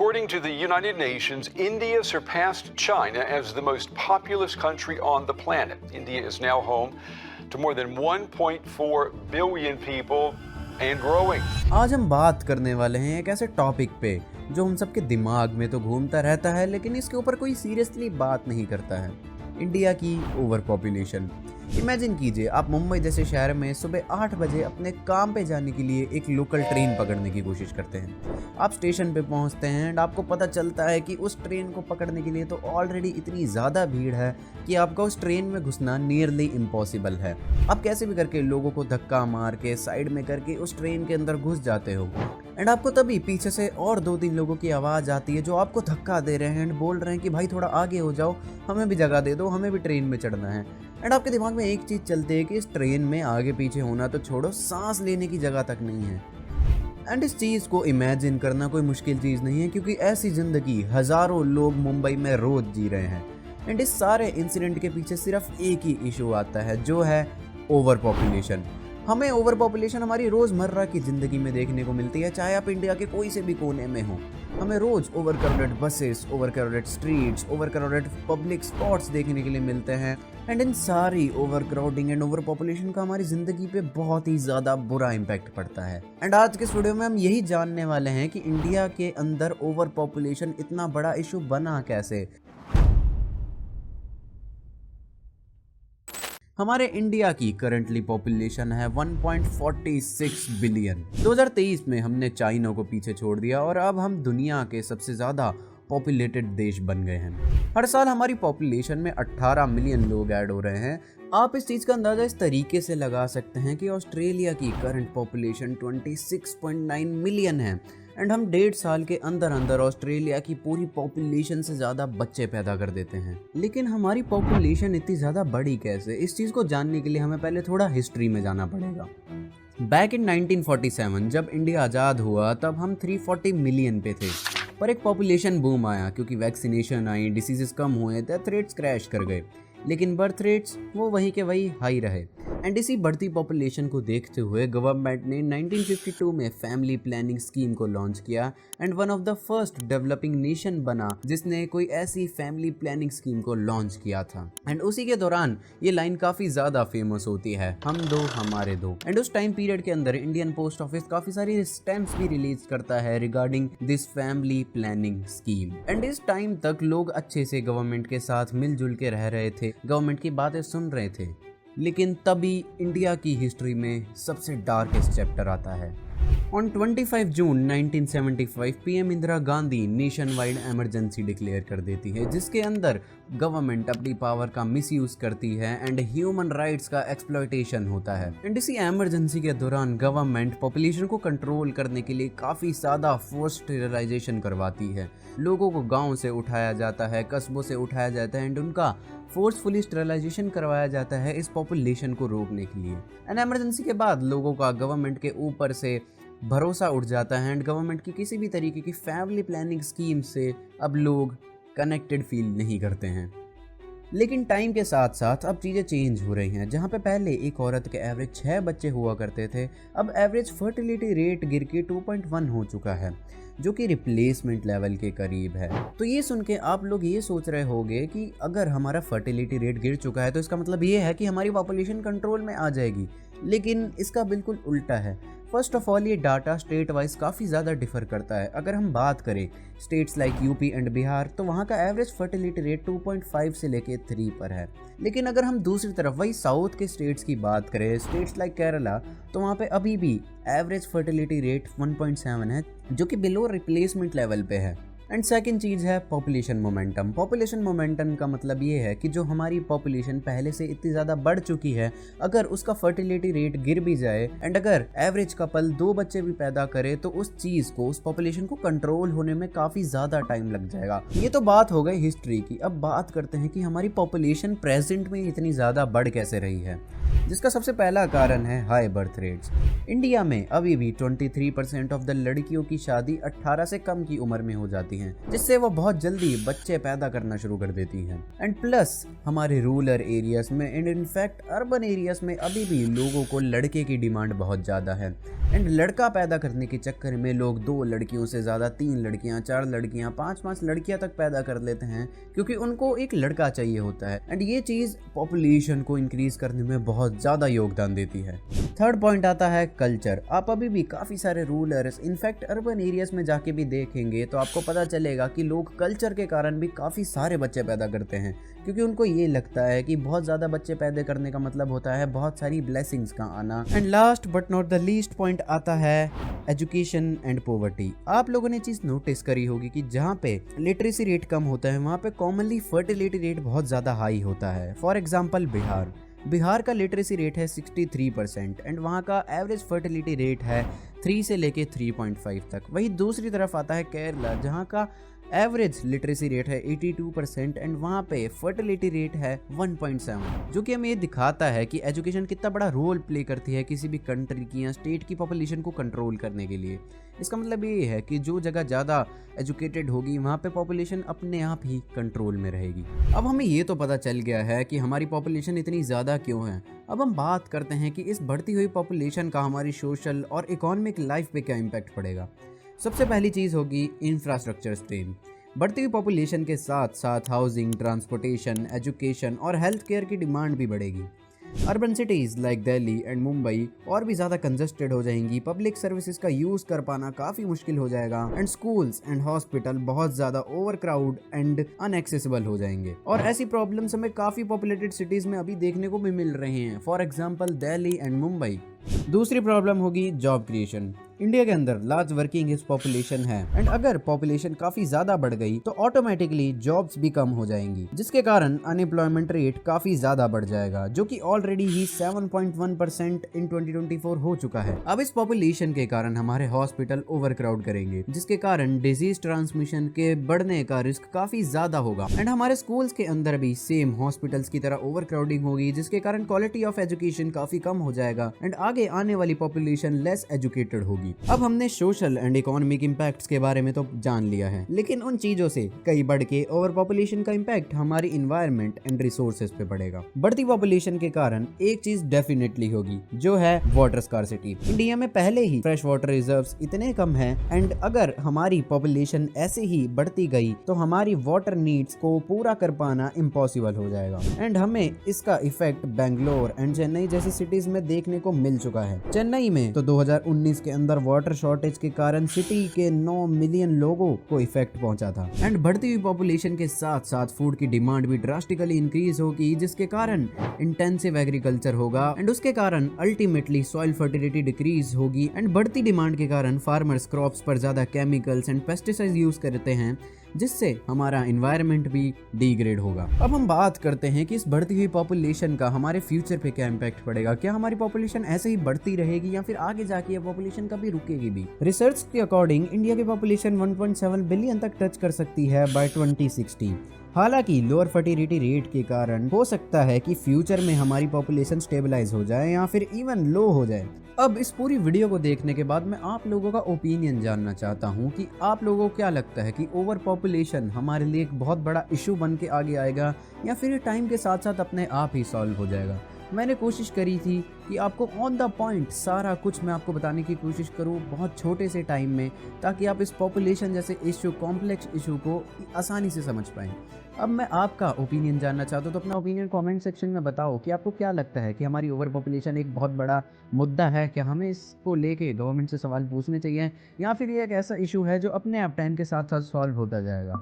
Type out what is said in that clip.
According to the United Nations, India surpassed China as the most populous country on the planet. India is now home to more than 1.4 billion people and growing. आज हम बात करने वाले हैं एक ऐसे topic पे जो हम सबके दिमाग में तो घूमता रहता है, लेकिन इसके ऊपर कोई सीरियसली बात नहीं करता है। इंडिया की ओवर पॉपुलेशन। इमेजिन कीजिए, आप मुंबई जैसे शहर में सुबह 8 बजे अपने काम पे जाने के लिए एक लोकल ट्रेन पकड़ने की कोशिश करते हैं। आप स्टेशन पे पहुंचते हैं एंड आपको पता चलता है कि उस ट्रेन को पकड़ने के लिए तो ऑलरेडी इतनी ज़्यादा भीड़ है कि आपका उस ट्रेन में घुसना नियरली इम्पॉसिबल है। आप कैसे भी करके लोगों को धक्का मार के साइड में करके उस ट्रेन के अंदर घुस जाते हो एंड आपको तभी पीछे से और 2-3 लोगों की आवाज़ आती है जो आपको धक्का दे रहे हैं एंड बोल रहे हैं कि भाई थोड़ा आगे हो जाओ, हमें भी जगह दे दो, हमें भी ट्रेन में चढ़ना है। एंड आपके दिमाग में एक चीज़ चलती है कि इस ट्रेन में आगे पीछे होना तो छोड़ो, सांस लेने की जगह तक नहीं है। एंड इस चीज़ को इमेजिन करना कोई मुश्किल चीज़ नहीं है, क्योंकि ऐसी ज़िंदगी हज़ारों लोग मुंबई में रोज़ जी रहे हैं। एंड इस सारे इंसिडेंट के पीछे सिर्फ एक ही इशू आता है, जो है ओवर पॉपुलेशन। हमें ओवर पॉपुलेशन हमारी रोज़मर्रा की ज़िंदगी में देखने को मिलती है, चाहे आप इंडिया के कोई से भी कोने में हो। हमें रोज़ overcrowded buses, overcrowded streets, overcrowded public spots देखने के लिए मिलते हैं। एंड इन सारी overcrowding and overpopulation का हमारी ज़िंदगी पे बहुत ही ज़्यादा बुरा इम्पैक्ट पड़ता है। एंड आज के इस वीडियो में हम यही जानने वाले हैं कि इंडिया के अंदर ओवर पॉपुलेशन इतना बड़ा इशू बना कैसे। हमारे इंडिया की करंटली पॉपुलेशन है 1.46 बिलियन। 2023 में हमने चाइना को पीछे छोड़ दिया और अब हम दुनिया के सबसे ज़्यादा पॉपुलेटेड देश बन गए हैं। हर साल हमारी पॉपुलेशन में 18 मिलियन लोग ऐड हो रहे हैं। आप इस चीज़ का अंदाज़ा इस तरीके से लगा सकते हैं कि ऑस्ट्रेलिया की करंट पॉपुलेशन 26.9 मिलियन है एंड हम 1.5 साल के अंदर अंदर ऑस्ट्रेलिया की पूरी पॉपुलेशन से ज़्यादा बच्चे पैदा कर देते हैं। लेकिन हमारी पॉपुलेशन इतनी ज़्यादा बढ़ी कैसे? इस चीज़ को जानने के लिए हमें पहले थोड़ा हिस्ट्री में जाना पड़ेगा। बैक इन 1947 जब इंडिया आज़ाद हुआ तब हम 340 मिलियन पे थे, पर एक पॉपुलेशन बूम आया क्योंकि वैक्सीनेशन आई, डिसीजेस कम हुए, डेथ रेट्स क्रैश कर गए, लेकिन बर्थ रेट्स वो वही के वही हाई रहे। एंड इसी बढ़ती पॉपुलेशन को देखते हुए गवर्नमेंट ने 1952 में फैमिली प्लानिंग स्कीम को लॉन्च किया and one of the first developing nation बना जिसने कोई ऐसी फैमिली प्लानिंग स्कीम को लॉन्च किया था। एंड उसी के दौरान ये लाइन काफ़ी ज़्यादा फेमस होती है, हम दो हमारे दो। एंड उस टाइम पीरियड के अंदर इंडियन पोस्ट ऑफिस काफ़ी सारी स्टैम्प्स भी रिलीज करता है regarding this family planning scheme. And इस टाइम तक लोग अच्छे से गवर्नमेंट के साथ मिलजुल के रह रहे थे, गवर्नमेंट की बातें सुन रहे थे। लेकिन तभी इंडिया की हिस्ट्री में सबसे डार्केस्ट चैप्टर आता है। On 25 June 1975 PM Indira Gandhi nation wide emergency declare कर देती है, जिसके अंदर गवर्नमेंट अपनी पावर का मिसयूज करती है एंड ह्यूमन राइट्स का एक्सप्लॉयटेशन होता है। एंड इसी एमरजेंसी के दौरान गवर्नमेंट पॉपुलेशन को कंट्रोल करने के लिए काफ़ी ज़्यादा फोर्स स्टेरिलाइजेशन करवाती है। लोगों को गाँव से उठाया जाता है, कस्बों से उठाया जाता है एंड उनका फोर्सफुली स्टेरिलाइजेशन करवाया जाता है इस पॉपुलेशन को रोकने के लिए। एंड एमरजेंसी के बाद लोगों का गवर्नमेंट के ऊपर से भरोसा उठ जाता है एंड गवर्नमेंट की किसी भी तरीके की फैमिली प्लानिंग स्कीम से अब लोग कनेक्टेड फील नहीं करते हैं। लेकिन टाइम के साथ साथ अब चीज़ें चेंज हो रही हैं। जहाँ पे पहले एक औरत के एवरेज 6 बच्चे हुआ करते थे, अब एवरेज फर्टिलिटी रेट गिर के 2.1 हो चुका है, जो कि रिप्लेसमेंट लेवल के करीब है। तो ये सुन के आप लोग ये सोच रहे होंगे कि अगर हमारा फर्टिलिटी रेट गिर चुका है तो इसका मतलब ये है कि हमारी पॉपुलेशन कंट्रोल में आ जाएगी, लेकिन इसका बिल्कुल उल्टा है। फर्स्ट ऑफ ऑल, ये डाटा स्टेट वाइज काफ़ी ज़्यादा डिफर करता है। अगर हम बात करें states like UP and Bihar, तो वहाँ का एवरेज फर्टिलिटी रेट 2.5 से लेके 3 पर है। लेकिन अगर हम दूसरी तरफ वही साउथ के स्टेट्स की बात करें, स्टेट्स लाइक केरला, तो वहाँ पे अभी भी एवरेज फर्टिलिटी रेट 1.7 है, जो कि बिलो रिप्लेसमेंट लेवल पे है। एंड सेकंड चीज़ है पॉपुलेशन मोमेंटम। पॉपुलेशन मोमेंटम का मतलब ये है कि जो हमारी पॉपुलेशन पहले से इतनी ज़्यादा बढ़ चुकी है, अगर उसका फर्टिलिटी रेट गिर भी जाए एंड अगर एवरेज कपल 2 बच्चे भी पैदा करे, तो उस चीज़ को, उस पॉपुलेशन को कंट्रोल होने में काफ़ी ज़्यादा टाइम लग जाएगा। ये तो बात हो गई हिस्ट्री की। अब बात करते हैं कि हमारी पॉपुलेशन प्रेजेंट में इतनी ज़्यादा बढ़ कैसे रही है, जिसका सबसे पहला कारण है हाई बर्थ रेट्स। इंडिया में अभी भी 23% ऑफ द लड़कियों की शादी 18 से कम की उम्र में हो जाती जाती हैं, जिससे वो बहुत जल्दी बच्चे पैदा करना शुरू कर देती हैं। एंड प्लस हमारे रूरल एरियाज में एंड इनफैक्ट अर्बन एरियाज में अभी भी लोगों को लड़के की डिमांड बहुत ज़्यादा है। एंड लड़का पैदा करने के चक्कर में लोग 2 लड़कियों से ज़्यादा 3 लड़कियां, 4 लड़कियां, 5 लड़कियां तक पैदा कर लेते हैं, क्योंकि उनको एक लड़का चाहिए होता है। एंड ये चीज़ पॉपुलेशन को इंक्रीज करने में बहुत ज़्यादा योगदान देती है। थर्ड पॉइंट आता है कल्चर। आप अभी भी काफ़ी सारे रूरल्स इनफैक्ट अर्बन एरियाज में जाके भी देखेंगे तो आपको पता चलेगा कि लोग कल्चर के कारण भी काफ़ी सारे बच्चे पैदा करते हैं, क्योंकि उनको ये लगता है कि बहुत ज़्यादा बच्चे पैदा करने का मतलब होता है बहुत सारी ब्लेसिंग्स का आना। And last but not the least point आता है एजुकेशन एंड पॉवर्टी। आप लोगों ने चीज़ नोटिस करी होगी कि जहाँ पे लिटरेसी रेट कम होता है वहाँ पे कॉमनली फर्टिलिटी रेट बहुत ज़्यादा हाई होता है। फॉर एग्जाम्पल बिहार का लिटरेसी रेट है 63% एंड वहाँ का एवरेज फर्टिलिटी रेट है 3 से लेके 3.5 तक। वहीं दूसरी तरफ आता है केरला, जहाँ का एवरेज लिटरेसी रेट है 82% एंड वहाँ पे फर्टिलिटी रेट है 1.7, जो कि हमें ये दिखाता है कि एजुकेशन कितना बड़ा रोल प्ले करती है किसी भी कंट्री की या स्टेट की पॉपुलेशन को कंट्रोल करने के लिए। इसका मतलब ये है कि जो जगह ज़्यादा एजुकेटेड होगी वहाँ पे पॉपुलेशन अपने आप ही कंट्रोल में रहेगी। अब हमें ये तो पता चल गया है कि हमारी पॉपुलेशन इतनी ज़्यादा क्यों है। अब हम बात करते हैं कि इस बढ़ती हुई पॉपुलेशन का हमारी सोशल और इकोनॉमिक लाइफ पे क्या इम्पैक्ट पड़ेगा। सबसे पहली चीज़ होगी इंफ्रास्ट्रक्चर स्ट्रेन। बढ़ती हुई पॉपुलेशन के साथ साथ हाउसिंग, ट्रांसपोर्टेशन, एजुकेशन और हेल्थ केयर की डिमांड भी बढ़ेगी। Urban cities like Delhi and Mumbai और भी ज़्यादा कंजस्टेड हो जाएंगी, पब्लिक सर्विसेज का यूज़ कर पाना काफ़ी मुश्किल हो जाएगा एंड स्कूल्स एंड हॉस्पिटल बहुत ज़्यादा ओवर क्राउड एंड अनएक्सेसिबल हो जाएंगे। और ऐसी प्रॉब्लम्स हमें काफ़ी पॉपुलेटेड सिटीज़ में अभी देखने को भी मिल रहे हैं, for example Delhi and Mumbai. दूसरी प्रॉब्लम होगी जॉब क्रिएशन। इंडिया के अंदर लार्ज वर्किंग एज पॉपुलेशन है एंड अगर पॉपुलेशन काफी ज्यादा बढ़ गई तो ऑटोमेटिकली जॉब्स भी कम हो जाएंगी, जिसके कारण अनएम्प्लॉयमेंट रेट काफी ज्यादा बढ़ जाएगा, जो कि ऑलरेडी ही 7.1% इन 2024 हो चुका है। अब इस पॉपुलेशन के कारण हमारे हॉस्पिटल ओवरक्राउड करेंगे, जिसके कारण डिजीज ट्रांसमिशन के बढ़ने का रिस्क काफी ज्यादा होगा। एंड हमारे स्कूल्स के अंदर भी सेम हॉस्पिटल्स की तरह ओवरक्राउडिंग होगी, जिसके कारण क्वालिटी ऑफ एजुकेशन काफी कम हो जाएगा एंड आगे आने वाली पॉपुलेशन लेस एजुकेटेड होगी। अब हमने सोशल एंड इकोनॉमिक इंपैक्ट्स के बारे में तो जान लिया है, लेकिन उन चीजों से कई बढ़ के ओवर पॉपुलेशन का इंपैक्ट हमारी इन्वायरमेंट एंड रिसोर्सेज पे पड़ेगा। बढ़ती पॉपुलेशन के कारण एक चीज डेफिनेटली होगी, जो है वाटर स्कार्सिटी। इंडिया में पहले ही फ्रेश वाटर रिजर्व्स इतने कम हैं एंड अगर हमारी पॉपुलेशन ऐसे ही बढ़ती गई तो हमारी वाटर नीड्स को पूरा कर पाना इम्पॉसिबल हो जाएगा। एंड हमें इसका इफेक्ट बेंगलोर एंड चेन्नई जैसी सिटीज में देखने को मिल चुका है। चेन्नई में तो 2019 के अंदर वाटर शॉर्टेज के कारण सिटी के 9 मिलियन लोगों को इफेक्ट पहुंचा था। एंड बढ़ती हुई पॉपुलेशन के साथ साथ फूड की डिमांड भी ड्रास्टिकली इंक्रीज होगी, जिसके कारण इंटेंसिव एग्रीकल्चर होगा एंड उसके कारण अल्टीमेटली सॉइल फर्टिलिटी डिक्रीज होगी। एंड बढ़ती डिमांड के कारण फार्मर्स क्रॉप्स पर ज्यादा केमिकल्स एंड पेस्टिसाइड यूज करते हैं, जिससे हमारा एनवायरनमेंट भी डिग्रेड होगा। अब हम बात करते हैं कि इस बढ़ती हुई पॉपुलेशन का हमारे फ्यूचर पे क्या इम्पैक्ट पड़ेगा। क्या हमारी पॉपुलेशन ऐसे ही बढ़ती रहेगी या फिर आगे जाके ये पॉपुलेशन कभी रुकेगी भी। रिसर्च के अकॉर्डिंग इंडिया की पॉपुलेशन 1.7 बिलियन तक टच कर सकती है बाय 2060। हालांकि लोअर फर्टिलिटी रेट के कारण हो सकता है कि फ्यूचर में हमारी पॉपुलेशन स्टेबलाइज हो जाए या फिर इवन लो हो जाए। अब इस पूरी वीडियो को देखने के बाद मैं आप लोगों का ओपिनियन जानना चाहता हूं कि आप लोगों को क्या लगता है कि ओवर पॉपुलेशन हमारे लिए एक बहुत बड़ा इशू बन के आगे आएगा या फिर टाइम के साथ साथ अपने आप ही सॉल्व हो जाएगा। मैंने कोशिश करी थी कि आपको ऑन द पॉइंट सारा कुछ मैं आपको बताने की कोशिश करूं बहुत छोटे से टाइम में, ताकि आप इस पॉपुलेशन जैसे इशू, कॉम्प्लेक्स इशू को आसानी से समझ पाएं। अब मैं आपका ओपिनियन जानना चाहता हूं, तो अपना ओपिनियन कमेंट सेक्शन में बताओ कि आपको क्या लगता है कि हमारी ओवर पॉपुलेशन एक बहुत बड़ा मुद्दा है। क्या हमें इसको लेके गवर्नमेंट से सवाल पूछने चाहिए या फिर ये एक ऐसा इशू है जो अपने आप टाइम के साथ साथ सॉल्व होता जाएगा।